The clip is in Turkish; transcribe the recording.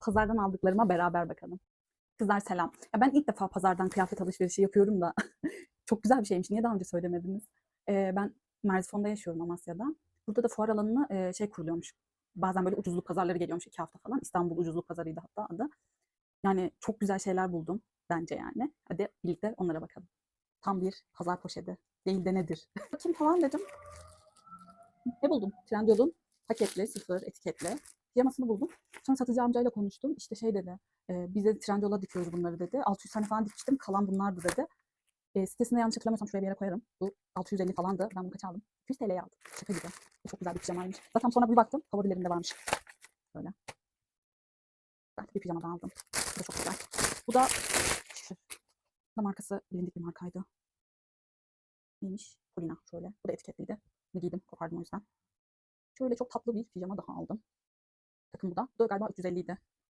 pazardan aldıklarıma beraber bakalım. Kızlar selam. Ya ben ilk defa pazardan kıyafet alışverişi yapıyorum da çok güzel bir şeymiş. Niye daha önce söylemediniz? Ben Merzifon'da yaşıyorum, Amasya'da. Burada da fuar alanına şey kuruluyormuş. Bazen böyle ucuzluk pazarları geliyormuş 2 hafta falan. İstanbul Ucuzluk Pazarıydı hatta adı. Yani çok güzel şeyler buldum bence yani. Hadi birlikte onlara bakalım. Tam bir pazar poşeti. Değil de nedir? Bakayım falan dedim. Ne buldum? Trendyol'un paketli, sıfır etiketli pijamasını buldum. Sonra satıcı amcayla konuştum. İşte şey dedi, biz de Trendyol'a dikiyoruz bunları dedi. 600 tane falan dikmiştim, kalan bunlardı dedi. Sitesinde yanlış hatırlamıyorsam şuraya bir yere koyarım. Bu 650 falandı. Ben bunu kaç aldım? 200 TL'ye aldım. Şaka gibi. Çok güzel bir pijamaymış. Zaten sonra bir baktım, favorilerimde varmış. Böyle. Ben bir pijama da aldım. Bu da çok güzel. Bu da şu. Bu da markası bilindik bir markaydı. Neymiş? Polina şöyle. Bu da etiketliydi. Bunu giydim, kopardım o yüzden. Şöyle çok tatlı bir pijama daha aldım. Takım bu da. Bu da galiba 350 idi.